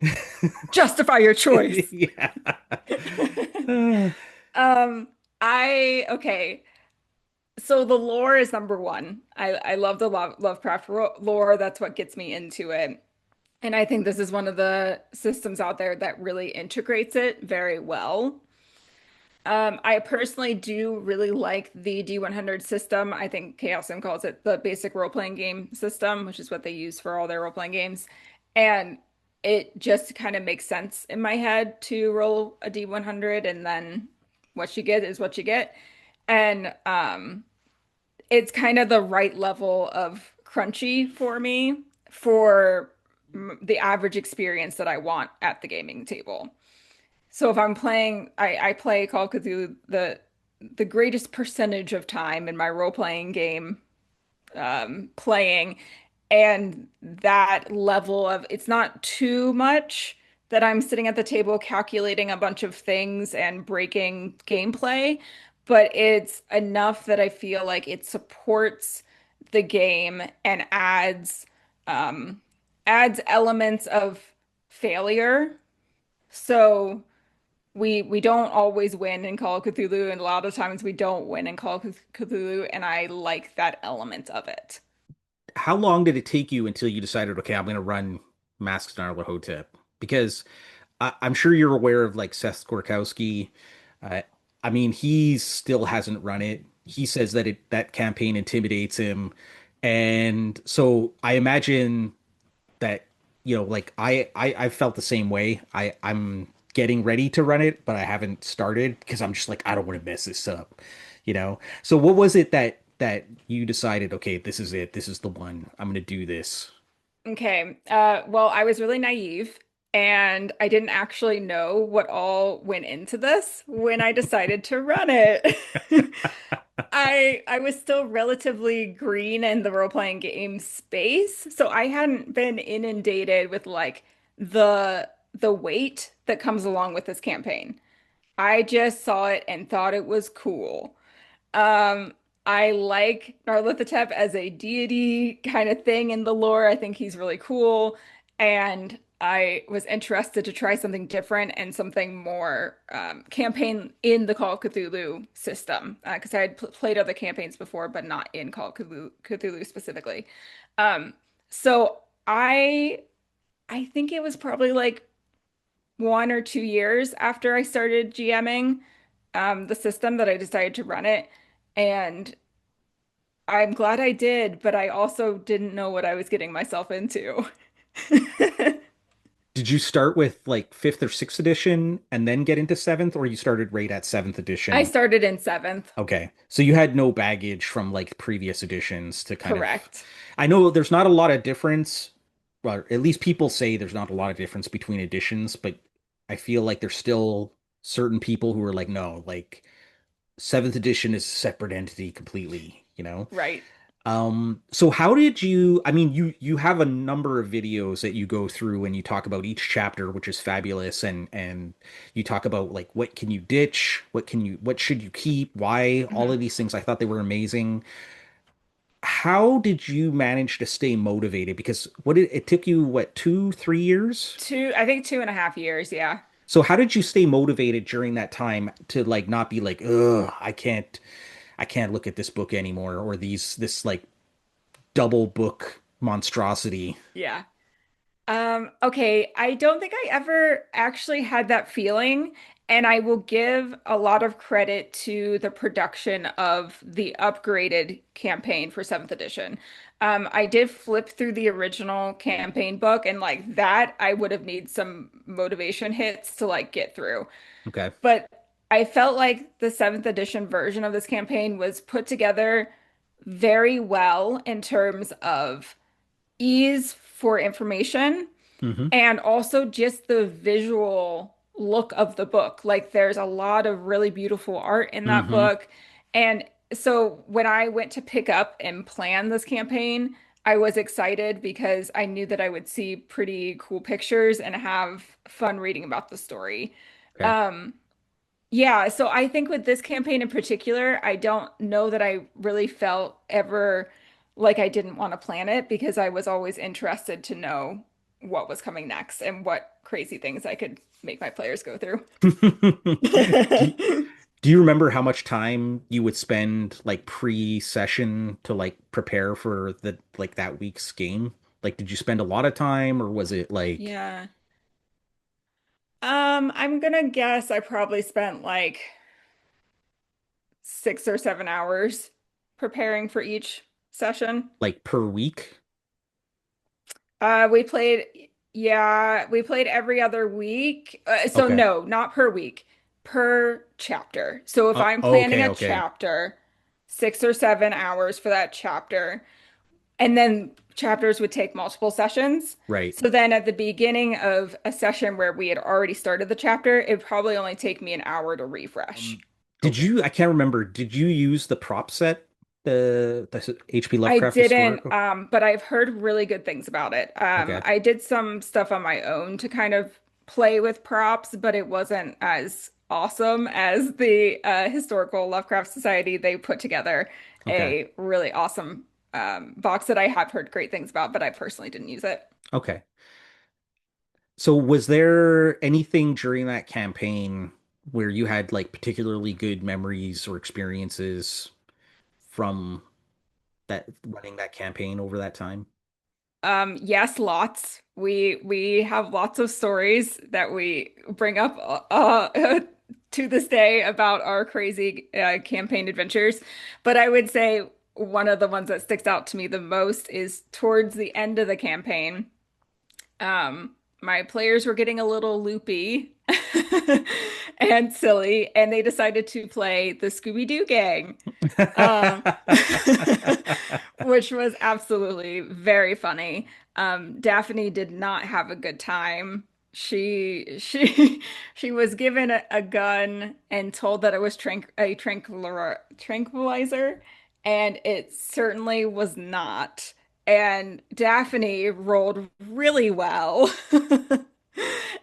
Speaker 2: Justify your choice.
Speaker 1: yeah. Uh,
Speaker 2: Um, okay. So the lore is number one. I love the Lovecraft lore. That's what gets me into it. And I think this is one of the systems out there that really integrates it very well. I personally do really like the D100 system. I think Chaos Sim calls it the basic role-playing game system, which is what they use for all their role-playing games. And it just kind of makes sense in my head to roll a D100 and then what you get is what you get. And it's kind of the right level of crunchy for me for the average experience that I want at the gaming table. So if I'm playing, I play Call of Cthulhu the greatest percentage of time in my role-playing game playing, and that level of it's not too much that I'm sitting at the table calculating a bunch of things and breaking gameplay, but it's enough that I feel like it supports the game and um, adds elements of failure. So we don't always win in Call of Cthulhu, and a lot of times we don't win in Call of Cthulhu, and I like that element of it.
Speaker 1: How long did it take you until you decided, okay, I'm going to run Masks of Nyarlathotep? Because I'm sure you're aware of like Seth Gorkowski. Uh, I mean, he still hasn't run it. He says that that campaign intimidates him, and so I imagine that like I felt the same way. I'm getting ready to run it, but I haven't started because I'm just like I don't want to mess this up. So what was it that you decided, okay, this is it. This is the one. I'm gonna do this.
Speaker 2: Okay. Well, I was really naive and I didn't actually know what all went into this when I decided to run it. I was still relatively green in the role-playing game space, so I hadn't been inundated with like the weight that comes along with this campaign. I just saw it and thought it was cool. Um, I like Nyarlathotep as a deity kind of thing in the lore. I think he's really cool. And I was interested to try something different and something more campaign in the Call of Cthulhu system. Because I had played other campaigns before, but not in Call of Cthulhu specifically. Um, so I think it was probably like 1 or 2 years after I started GMing the system that I decided to run it. And I'm glad I did, but I also didn't know what I was getting myself into.
Speaker 1: Did you start with like fifth or sixth edition and then get into seventh, or you started right at seventh
Speaker 2: I
Speaker 1: edition?
Speaker 2: started in seventh.
Speaker 1: Okay. So you had no baggage from like previous editions to kind of.
Speaker 2: Correct.
Speaker 1: I know there's not a lot of difference, or at least people say there's not a lot of difference between editions, but I feel like there's still certain people who are like, no, like seventh edition is a separate entity completely.
Speaker 2: Right.
Speaker 1: So how did you, I mean, you have a number of videos that you go through and you talk about each chapter, which is fabulous, and you talk about like what can you ditch, what should you keep, why, all
Speaker 2: Mhm.
Speaker 1: of these things. I thought they were amazing. How did you manage to stay motivated? Because it took you what, 2, 3 years?
Speaker 2: I think 2.5 years. Yeah.
Speaker 1: So how did you stay motivated during that time to like not be like, ugh, I can't look at this book anymore, or this like double book monstrosity.
Speaker 2: Yeah. Okay, I don't think I ever actually had that feeling, and I will give a lot of credit to the production of the upgraded campaign for 7th edition. I did flip through the original campaign book, and like that, I would have needed some motivation hits to like get through.
Speaker 1: Okay.
Speaker 2: But I felt like the 7th edition version of this campaign was put together very well in terms of ease for information
Speaker 1: Mm-hmm.
Speaker 2: and also just the visual look of the book. Like there's a lot of really beautiful art in that
Speaker 1: Mm-hmm.
Speaker 2: book. And so when I went to pick up and plan this campaign, I was excited because I knew that I would see pretty cool pictures and have fun reading about the story.
Speaker 1: Okay.
Speaker 2: Um, yeah, so I think with this campaign in particular, I don't know that I really felt ever like I didn't want to plan it because I was always interested to know what was coming next and what crazy things I could make my players go through.
Speaker 1: Do, Do you remember how much time you would spend like pre-session to like prepare for the like that week's game? Like, did you spend a lot of time or was it like
Speaker 2: Yeah. I'm gonna guess I probably spent like 6 or 7 hours preparing for each session.
Speaker 1: per week?
Speaker 2: We played, yeah, we played every other week. So
Speaker 1: Okay.
Speaker 2: no, not per week, per chapter. So if I'm planning
Speaker 1: Okay,
Speaker 2: a
Speaker 1: okay.
Speaker 2: chapter, 6 or 7 hours for that chapter, and then chapters would take multiple sessions.
Speaker 1: Right.
Speaker 2: So then at the beginning of a session where we had already started the chapter, it'd probably only take me an hour to refresh.
Speaker 1: Did you, I can't remember, did you use the prop set, the HP
Speaker 2: I
Speaker 1: Lovecraft
Speaker 2: didn't,
Speaker 1: Historical?
Speaker 2: but I've heard really good things about it.
Speaker 1: Okay.
Speaker 2: I did some stuff on my own to kind of play with props, but it wasn't as awesome as the Historical Lovecraft Society. They put together
Speaker 1: Okay.
Speaker 2: a really awesome box that I have heard great things about, but I personally didn't use it.
Speaker 1: Okay. So was there anything during that campaign where you had like particularly good memories or experiences from that running that campaign over that time?
Speaker 2: Yes, lots. We have lots of stories that we bring up to this day about our crazy campaign adventures. But I would say one of the ones that sticks out to me the most is towards the end of the campaign. My players were getting a little loopy and silly, and they decided to play the Scooby-Doo gang. Um, which was absolutely very funny. Daphne did not have a good time. She was given a gun and told that it was tranquilizer, and it certainly was not. And Daphne rolled really well.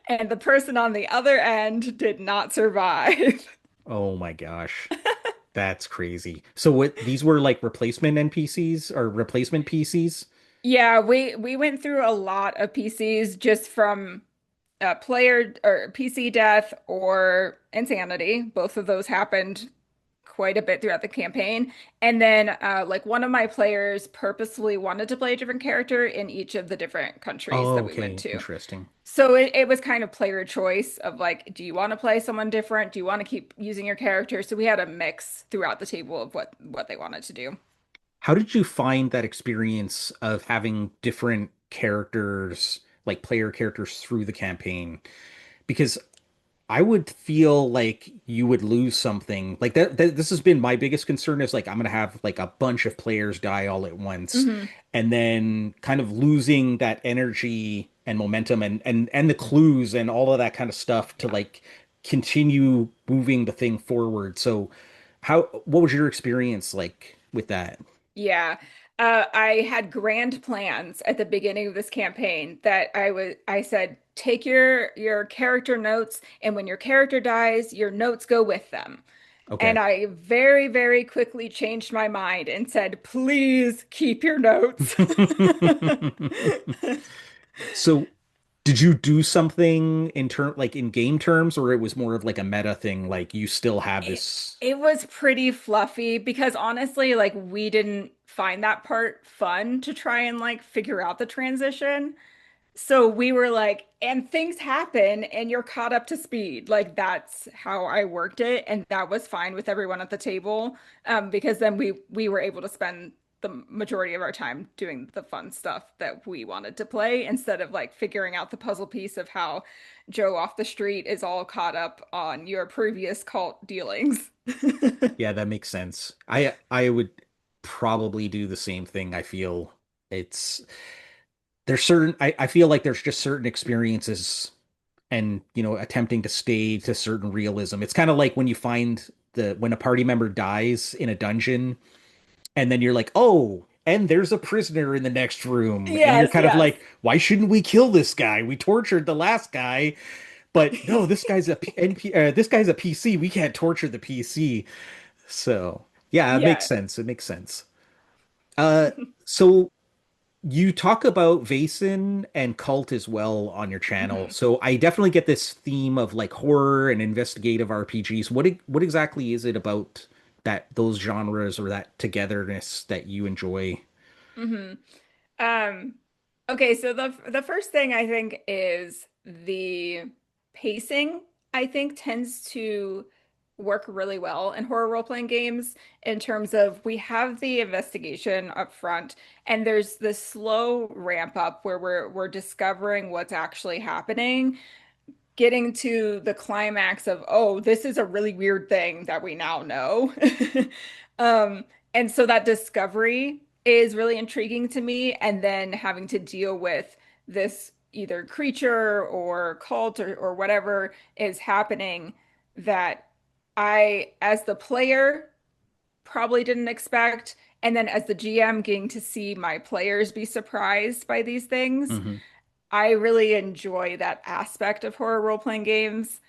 Speaker 2: And the person on the other end did not survive.
Speaker 1: Oh my gosh. That's crazy. So what these were like replacement NPCs or replacement PCs?
Speaker 2: Yeah, we went through a lot of PCs just from player or PC death or insanity. Both of those happened quite a bit throughout the campaign. And then like one of my players purposefully wanted to play a different character in each of the different countries
Speaker 1: Oh,
Speaker 2: that we went
Speaker 1: okay.
Speaker 2: to.
Speaker 1: Interesting.
Speaker 2: So it was kind of player choice of like, do you want to play someone different? Do you want to keep using your character? So we had a mix throughout the table of what they wanted to do.
Speaker 1: How did you find that experience of having different characters, like player characters through the campaign? Because I would feel like you would lose something. Like this has been my biggest concern is like I'm gonna have like a bunch of players die all at once,
Speaker 2: Hmm.
Speaker 1: and then kind of losing that energy and momentum and the clues and all of that kind of stuff to
Speaker 2: Yeah.
Speaker 1: like continue moving the thing forward. So what was your experience like with that?
Speaker 2: Yeah. I had grand plans at the beginning of this campaign that I said take your character notes, and when your character dies, your notes go with them. And
Speaker 1: Okay.
Speaker 2: I very, very quickly changed my mind and said, please keep your notes.
Speaker 1: So did you do something in like in game terms, or it was more of like a meta thing, like you still have
Speaker 2: It,
Speaker 1: this?
Speaker 2: it was pretty fluffy because honestly, like we didn't find that part fun to try and like figure out the transition. So we were like, and things happen and you're caught up to speed. Like that's how I worked it. And that was fine with everyone at the table. Because then we were able to spend the majority of our time doing the fun stuff that we wanted to play instead of like figuring out the puzzle piece of how Joe off the street is all caught up on your previous cult dealings.
Speaker 1: Yeah, that makes sense. I would probably do the same thing. I feel it's there's certain I feel like there's just certain experiences and attempting to stay to certain realism. It's kind of like when you find the when a party member dies in a dungeon and then you're like, oh, and there's a prisoner in the next room, and you're
Speaker 2: Yes,
Speaker 1: kind of
Speaker 2: yes.
Speaker 1: like, why shouldn't we kill this guy? We tortured the last guy, but no, this guy's a PC. We can't torture the PC. So yeah, it makes
Speaker 2: Yeah.
Speaker 1: sense. It makes sense. Uh, so You talk about Vaesen and cult as well on your channel.
Speaker 2: Mhm.
Speaker 1: So I definitely get this theme of like horror and investigative RPGs. What exactly is it about that those genres or that togetherness that you enjoy?
Speaker 2: Mhm. Um, okay, so the first thing I think is the pacing, I think tends to work really well in horror role-playing games in terms of we have the investigation up front and there's this slow ramp up where we're discovering what's actually happening, getting to the climax of, oh, this is a really weird thing that we now know. Um, and so that discovery is really intriguing to me. And then having to deal with this either creature or cult or whatever is happening that I, as the player, probably didn't expect. And then as the GM, getting to see my players be surprised by these things.
Speaker 1: Hmm.
Speaker 2: I really enjoy that aspect of horror role-playing games.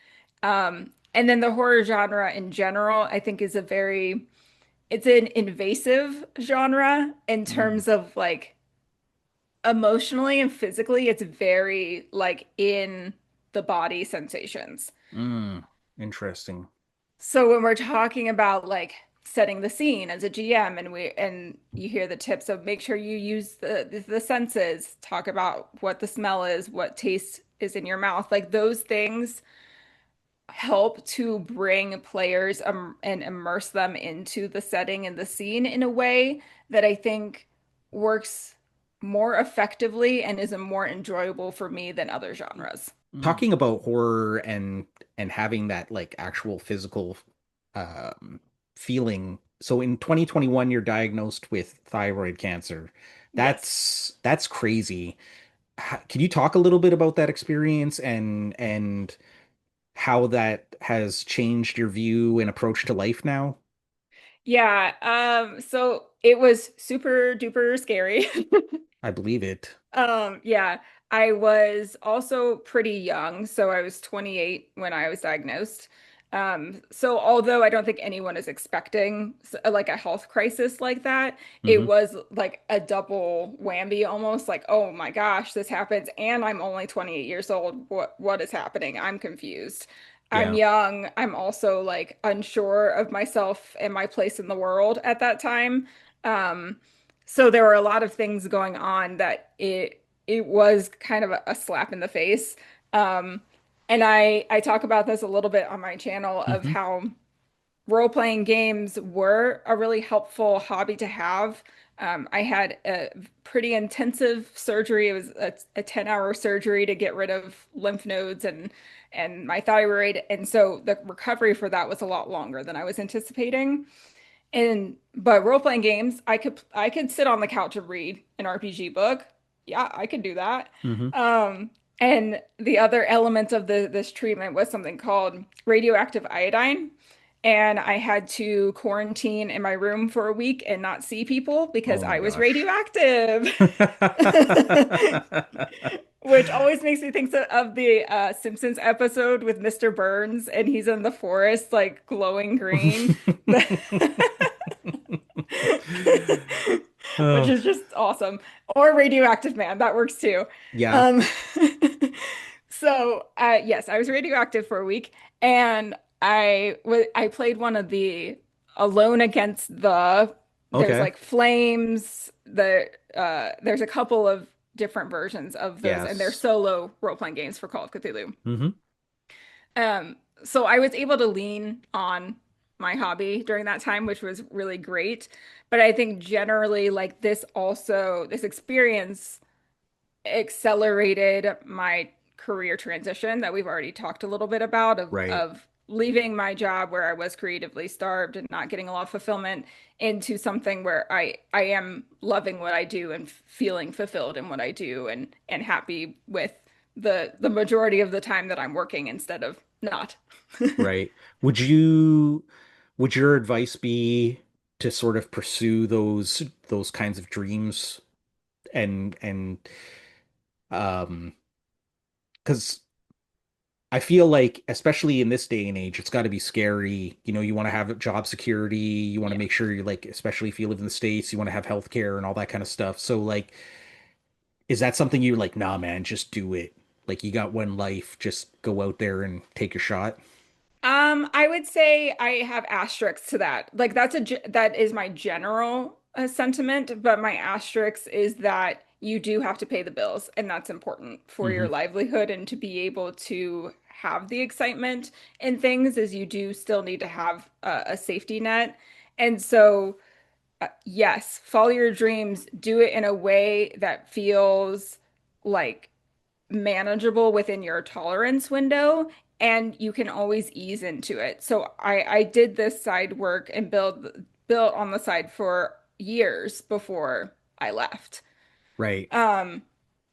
Speaker 2: And then the horror genre in general, I think is it's an invasive genre in
Speaker 1: Mm.
Speaker 2: terms of like emotionally and physically, it's very like in the body sensations.
Speaker 1: Mm. Interesting.
Speaker 2: So when we're talking about like setting the scene as a GM and you hear the tips of make sure you use the senses, talk about what the smell is, what taste is in your mouth, like those things help to bring players and immerse them into the setting and the scene in a way that I think works more effectively and is more enjoyable for me than other genres.
Speaker 1: Talking about horror and having that like actual physical feeling. So in 2021 you're diagnosed with thyroid cancer.
Speaker 2: Yes.
Speaker 1: That's crazy. Can you talk a little bit about that experience and how that has changed your view and approach to life now?
Speaker 2: Yeah, so it was super duper scary.
Speaker 1: I believe it.
Speaker 2: Yeah, I was also pretty young, so I was 28 when I was diagnosed. So although I don't think anyone is expecting like a health crisis like that, it
Speaker 1: Hmm.
Speaker 2: was like a double whammy almost like, oh my gosh, this happens and I'm only 28 years old. What is happening? I'm confused. I'm
Speaker 1: Yeah.
Speaker 2: young. I'm also like unsure of myself and my place in the world at that time. Um, so there were a lot of things going on that it was kind of a slap in the face. Um, and I talk about this a little bit on my channel of
Speaker 1: Hmm.
Speaker 2: how role-playing games were a really helpful hobby to have. I had a pretty intensive surgery. It was a 10-hour surgery to get rid of lymph nodes and my thyroid. And so the recovery for that was a lot longer than I was anticipating. And but role-playing games, I could sit on the couch and read an RPG book. Yeah, I could do that.
Speaker 1: Hmm.
Speaker 2: And the other element of this treatment was something called radioactive iodine. And I had to quarantine in my room for a week and not see people because
Speaker 1: Oh my
Speaker 2: I was
Speaker 1: gosh.
Speaker 2: radioactive. Which always makes me think of the Simpsons episode with Mr. Burns and he's in the forest like glowing green. Which
Speaker 1: Oh,
Speaker 2: is just awesome. Or Radioactive Man, that works too.
Speaker 1: yeah.
Speaker 2: Um, so yes, I was radioactive for a week, and I played one of the Alone Against the. There's
Speaker 1: Okay.
Speaker 2: like flames. There's a couple of different versions of those, and they're
Speaker 1: Yes.
Speaker 2: solo role-playing games for Call of Cthulhu.
Speaker 1: Hmm.
Speaker 2: So I was able to lean on my hobby during that time, which was really great. But I think generally, like this experience accelerated my career transition that we've already talked a little bit about
Speaker 1: Right.
Speaker 2: of leaving my job where I was creatively starved and not getting a lot of fulfillment into something where I am loving what I do and feeling fulfilled in what I do and happy with the majority of the time that I'm working instead of not.
Speaker 1: Right. Would your advice be to sort of pursue those kinds of dreams and because I feel like especially in this day and age, it's got to be scary. You know, you want to have job security, you want to
Speaker 2: Yeah.
Speaker 1: make sure you're like, especially if you live in the States, you want to have healthcare and all that kind of stuff. So like Is that something you're like, nah, man, just do it? Like you got one life, just go out there and take a shot.
Speaker 2: I would say I have asterisks to that. Like that is my general sentiment, but my asterisk is that you do have to pay the bills, and that's important for
Speaker 1: Hmm.
Speaker 2: your livelihood and to be able to have the excitement in things, is you do still need to have a safety net. And so, yes, follow your dreams, do it in a way that feels like manageable within your tolerance window, and you can always ease into it. So I did this side work and built on the side for years before I left.
Speaker 1: Right,
Speaker 2: Um,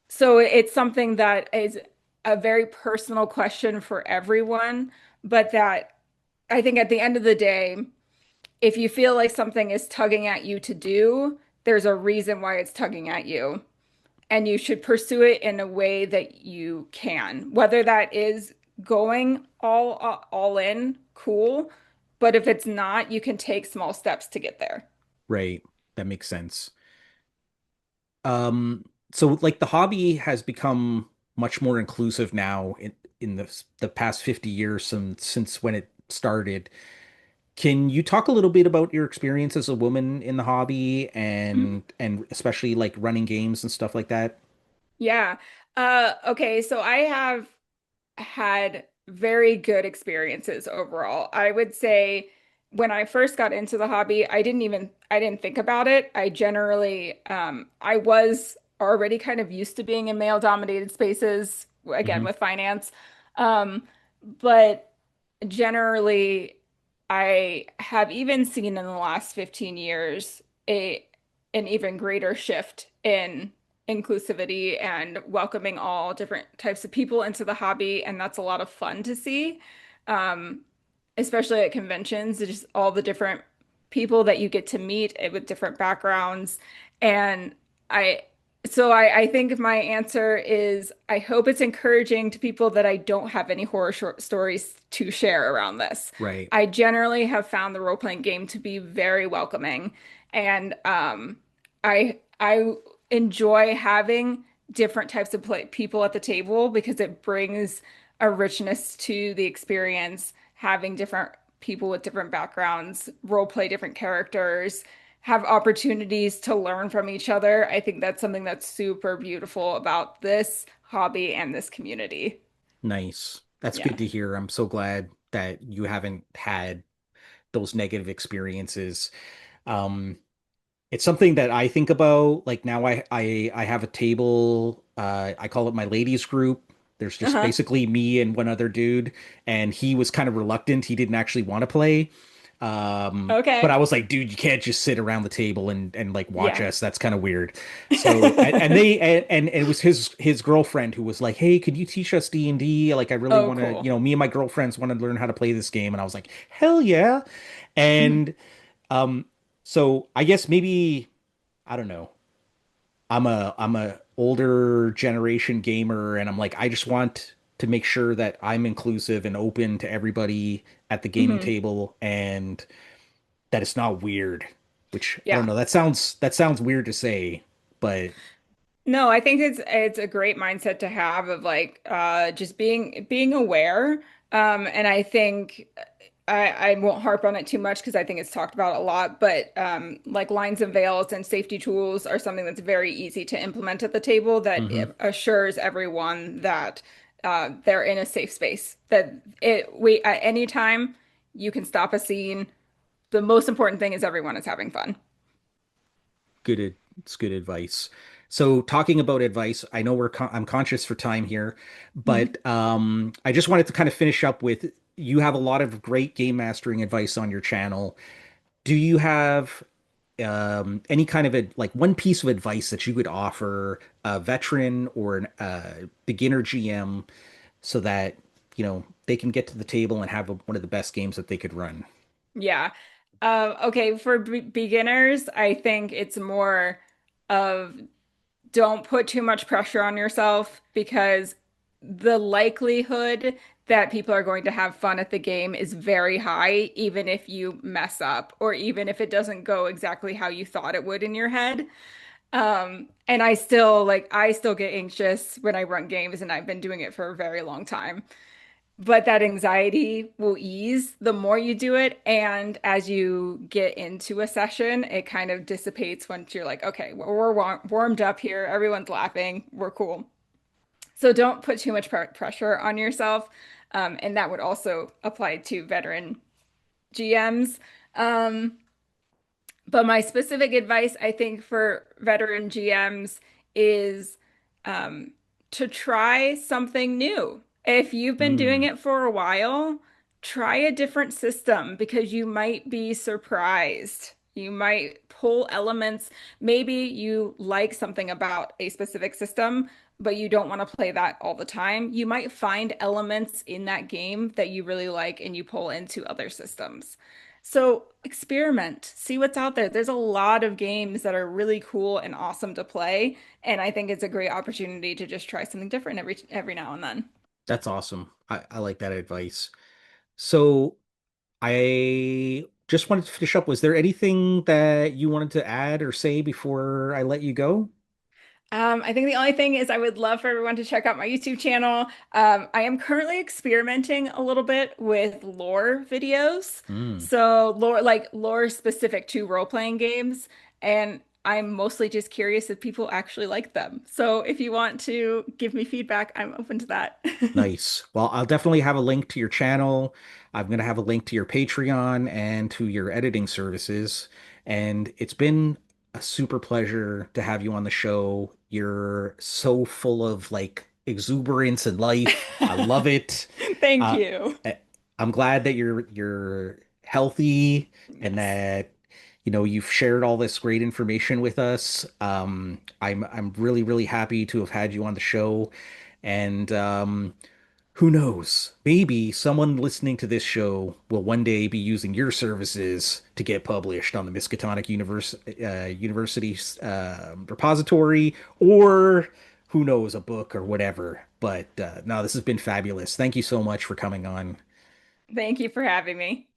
Speaker 2: so it's something that is a very personal question for everyone, but that I think at the end of the day, if you feel like something is tugging at you to do, there's a reason why it's tugging at you, and you should pursue it in a way that you can. Whether that is going all in, cool, but if it's not, you can take small steps to get there.
Speaker 1: right. That makes sense. So like the hobby has become much more inclusive now in the past 50 years since when it started. Can you talk a little bit about your experience as a woman in the hobby and especially like running games and stuff like that?
Speaker 2: Yeah. Okay, so I have had very good experiences overall. I would say when I first got into the hobby, I didn't think about it. I generally I was already kind of used to being in male dominated spaces, again
Speaker 1: Hmm.
Speaker 2: with finance. Um, but generally, I have even seen in the last 15 years an even greater shift in inclusivity and welcoming all different types of people into the hobby, and that's a lot of fun to see. Um, Especially at conventions, just all the different people that you get to meet with different backgrounds. And I, I think my answer is I hope it's encouraging to people that I don't have any horror short stories to share around this.
Speaker 1: Right,
Speaker 2: I generally have found the role-playing game to be very welcoming, and I enjoy having different types of people at the table because it brings a richness to the experience, having different people with different backgrounds role play different characters, have opportunities to learn from each other. I think that's something that's super beautiful about this hobby and this community.
Speaker 1: nice. That's
Speaker 2: Yeah.
Speaker 1: good to hear. I'm so glad that you haven't had those negative experiences. Um, It's something that I think about. Like now I have a table, I call it my ladies group. There's just
Speaker 2: Uh-huh.
Speaker 1: basically me and one other dude, and he was kind of reluctant. He didn't actually want to play. But I
Speaker 2: Okay.
Speaker 1: was like, dude, you can't just sit around the table and like watch
Speaker 2: Yeah.
Speaker 1: us. That's kind of weird. So and they and it was his girlfriend who was like, hey, could you teach us D&D? Like I really
Speaker 2: Oh,
Speaker 1: want to,
Speaker 2: cool.
Speaker 1: me and my girlfriends want to learn how to play this game. And I was like, hell yeah. And um, so I guess maybe I don't know. I'm a older generation gamer, and I'm like I just want to make sure that I'm inclusive and open to everybody at the gaming
Speaker 2: Hmm.
Speaker 1: table, and that it's not weird. Which I don't
Speaker 2: Yeah.
Speaker 1: know. That sounds weird to say, but
Speaker 2: No, I think it's a great mindset to have of like just being aware. And I think I won't harp on it too much because I think it's talked about a lot, but like lines and veils and safety tools are something that's very easy to implement at the table that
Speaker 1: mhm,
Speaker 2: assures everyone that they're in a safe space. That we at any time you can stop a scene. The most important thing is everyone is having fun.
Speaker 1: it's good advice. So talking about advice, I know I'm conscious for time here,
Speaker 2: Mhm.
Speaker 1: but I just wanted to kind of finish up with you have a lot of great game mastering advice on your channel. Do you have any kind of like one piece of advice that you would offer a veteran or an beginner GM so that they can get to the table and have one of the best games that they could run?
Speaker 2: Yeah. Okay, for beginners, I think it's more of don't put too much pressure on yourself because the likelihood that people are going to have fun at the game is very high, even if you mess up or even if it doesn't go exactly how you thought it would in your head. And I still get anxious when I run games, and I've been doing it for a very long time. But that anxiety will ease the more you do it. And as you get into a session, it kind of dissipates once you're like, okay, warmed up here. Everyone's laughing. We're cool. So don't put too much pressure on yourself. And that would also apply to veteran GMs. Um, but my specific advice, I think, for veteran GMs is um, to try something new. If you've been doing
Speaker 1: Mm,
Speaker 2: it for a while, try a different system because you might be surprised. You might pull elements. Maybe you like something about a specific system, but you don't want to play that all the time. You might find elements in that game that you really like and you pull into other systems. So experiment, see what's out there. There's a lot of games that are really cool and awesome to play, and I think it's a great opportunity to just try something different every now and then.
Speaker 1: that's awesome. I like that advice. So I just wanted to finish up. Was there anything that you wanted to add or say before I let you go?
Speaker 2: I think the only thing is I would love for everyone to check out my YouTube channel. I am currently experimenting a little bit with lore videos.
Speaker 1: Mm,
Speaker 2: So lore specific to role-playing games. And I'm mostly just curious if people actually like them. So if you want to give me feedback, I'm open to that.
Speaker 1: nice. Well, I'll definitely have a link to your channel. I'm going to have a link to your Patreon and to your editing services. And it's been a super pleasure to have you on the show. You're so full of like exuberance and life. I love it.
Speaker 2: Thank
Speaker 1: Uh,
Speaker 2: you.
Speaker 1: I- I'm glad that you're healthy and
Speaker 2: Yes.
Speaker 1: that you've shared all this great information with us. I'm really really happy to have had you on the show, and who knows? Maybe someone listening to this show will one day be using your services to get published on the Miskatonic University's repository, or who knows, a book or whatever. But no, this has been fabulous. Thank you so much for coming on.
Speaker 2: Thank you for having me.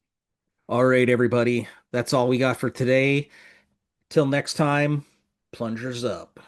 Speaker 1: All right, everybody. That's all we got for today. Till next time, plungers up.